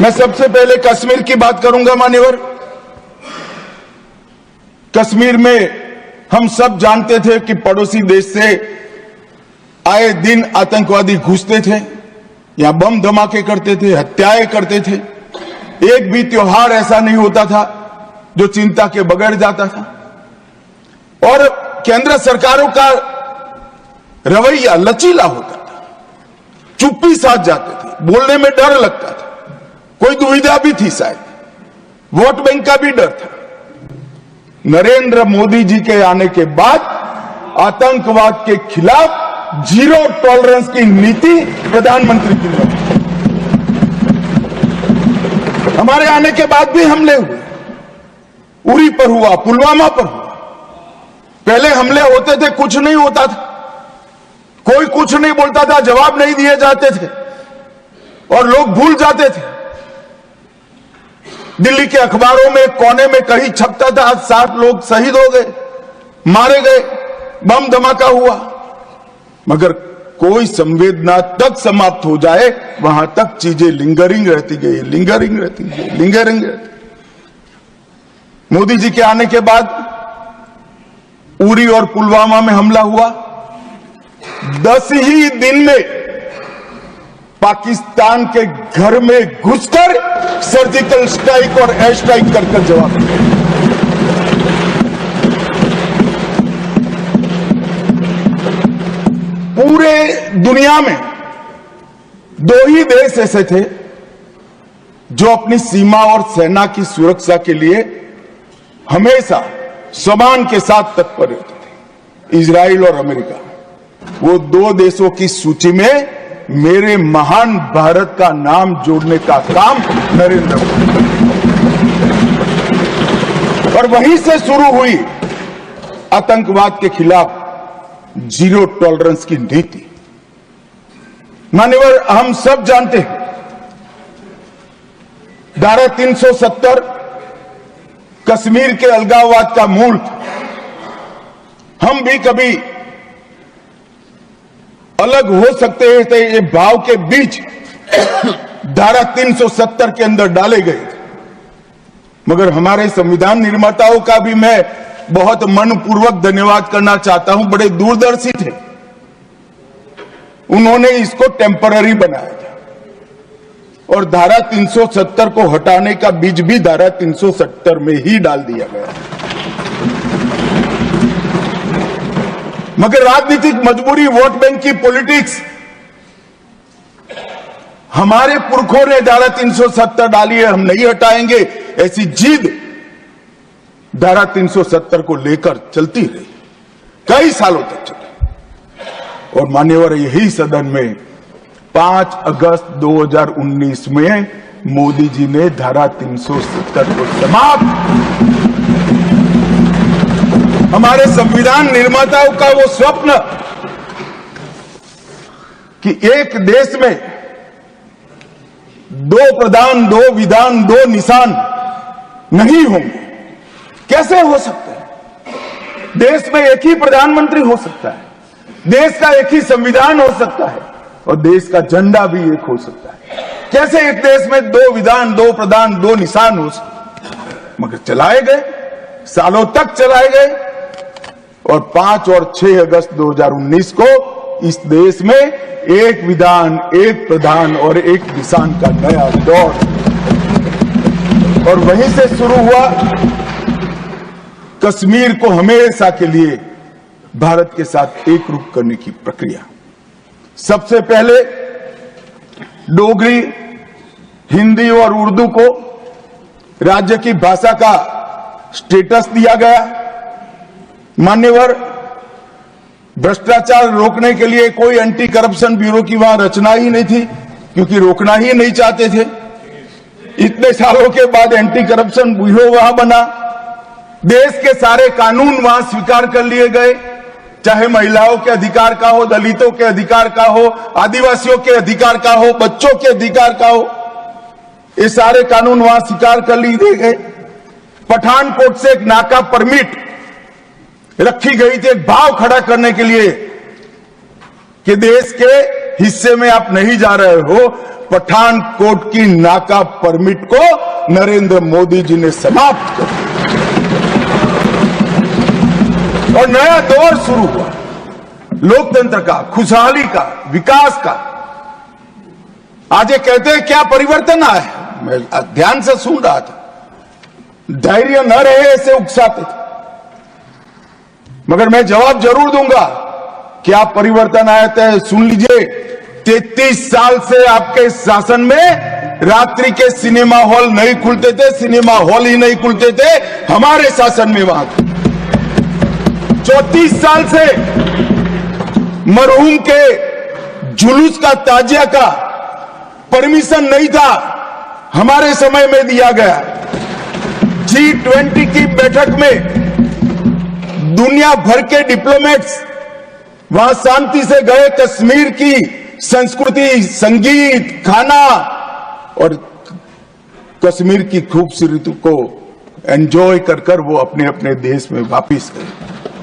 मैं सबसे पहले कश्मीर की बात करूंगा मान्यवर। कश्मीर में हम सब जानते थे कि पड़ोसी देश से आए दिन आतंकवादी घुसते थे, यहां बम धमाके करते थे, हत्याएं करते थे। एक भी त्योहार ऐसा नहीं होता था जो चिंता के बगैर जाता था। और केंद्र सरकारों का रवैया लचीला होता था, चुप्पी साध जाते थे, बोलने में डर लगता था, कोई दुविधा भी थी, शायद वोट बैंक का भी डर था। नरेंद्र मोदी जी के आने के बाद आतंकवाद के खिलाफ जीरो टॉलरेंस की नीति प्रधानमंत्री की ने। हमारे आने के बाद भी हमले हुए, उरी पर हुआ, पुलवामा पर हुआ। पहले हमले होते थे, कुछ नहीं होता था, कोई कुछ नहीं बोलता था, जवाब नहीं दिए जाते थे और लोग भूल जाते थे। दिल्ली के अखबारों में कोने में कहीं छपता था, आज 60 लोग शहीद हो गए, मारे गए, बम धमाका हुआ। मगर कोई संवेदना तक समाप्त हो जाए, वहां तक चीजें लिंगरिंग रहती गई, लिंगरिंग रहती गई, लिंगरिंग रहती। मोदी जी के आने के बाद उरी और पुलवामा में हमला हुआ। 10 ही दिन में पाकिस्तान के घर में घुसकर सर्जिकल स्ट्राइक और एयर स्ट्राइक कर जवाब दिया। पूरे दुनिया में 2 ही देश ऐसे थे जो अपनी सीमा और सेना की सुरक्षा के लिए हमेशा सम्मान के साथ तत्पर रहते थे, इजराइल और अमेरिका। वो 2 देशों की सूची में मेरे महान भारत का नाम जोड़ने का काम नरेंद्र मोदी, और वहीं से शुरू हुई आतंकवाद के खिलाफ जीरो टॉलरेंस की नीति। मान्यवर, हम सब जानते हैं धारा 370 कश्मीर के अलगाववाद का मूल था। हम भी कभी अलग हो सकते थे, ये भाव के बीच धारा 370 के अंदर डाले गए थे। मगर हमारे संविधान निर्माताओं का भी मैं बहुत मनपूर्वक धन्यवाद करना चाहता हूं, बड़े दूरदर्शी थे। उन्होंने इसको टेम्पररी बनाया था और धारा 370 को हटाने का बीज भी धारा 370 में ही डाल दिया गया। मगर राजनीतिक मजबूरी, वोट बैंक की पॉलिटिक्स, हमारे पुरखों ने धारा 370 डाली है, हम नहीं हटाएंगे, ऐसी जिद धारा 370 को लेकर चलती रही, कई सालों तक चली। और मान्यवर, यही सदन में 5 अगस्त 2019 में मोदी जी ने धारा 370 को समाप्त। हमारे संविधान निर्माताओं का वो स्वप्न कि एक देश में 2 प्रधान, 2 विधान, 2 निशान नहीं होंगे, कैसे हो सकता है? देश में एक ही प्रधानमंत्री हो सकता है, देश का एक ही संविधान हो सकता है और देश का झंडा भी एक हो सकता है। कैसे एक देश में 2 विधान, 2 प्रधान, 2 निशान हो सकते? मगर चलाए गए, सालों तक चलाए गए और 5 और 6 अगस्त 2019 को इस देश में एक विधान, एक प्रधान और एक निशान का नया दौर, और वहीं से शुरू हुआ कश्मीर को हमेशा के लिए भारत के साथ एकरूप करने की प्रक्रिया। सबसे पहले डोगरी, हिंदी और उर्दू को राज्य की भाषा का स्टेटस दिया गया। मान्यवर, भ्रष्टाचार रोकने के लिए कोई एंटी करप्शन ब्यूरो की वहां रचना ही नहीं थी, क्योंकि रोकना ही नहीं चाहते थे। इतने सालों के बाद एंटी करप्शन ब्यूरो वहां बना। देश के सारे कानून वहां स्वीकार कर लिए गए, चाहे महिलाओं के अधिकार का हो, दलितों के अधिकार का हो, आदिवासियों के अधिकार का हो, बच्चों के अधिकार का हो, ये सारे कानून वहां स्वीकार कर लिए गए। पठानकोट से एक नाका परमिट रखी गई थी, एक भाव खड़ा करने के लिए कि देश के हिस्से में आप नहीं जा रहे हो, पठानकोट की नाका परमिट को नरेंद्र मोदी जी ने समाप्त कर दिया और नया दौर शुरू हुआ लोकतंत्र का, खुशहाली का, विकास का। आज ये कहते हैं क्या परिवर्तन आया है? मैं ध्यान से सुन रहा था, धैर्य न रहे ऐसे उकसाते थे, मगर मैं जवाब जरूर दूंगा। क्या परिवर्तन आया था सुन लीजिए। 33 साल से आपके शासन में रात्रि के सिनेमा हॉल नहीं खुलते थे, सिनेमा हॉल ही नहीं खुलते थे हमारे शासन में। वहां 34 साल से मरहूम के जुलूस का, ताजिया का परमिशन नहीं था, हमारे समय में दिया गया। G20 की बैठक में दुनिया भर के डिप्लोमेट्स वहां शांति से गए, कश्मीर की संस्कृति, संगीत, खाना और कश्मीर की खूबसूरती को एंजॉय कर वो अपने अपने देश में वापिस गए।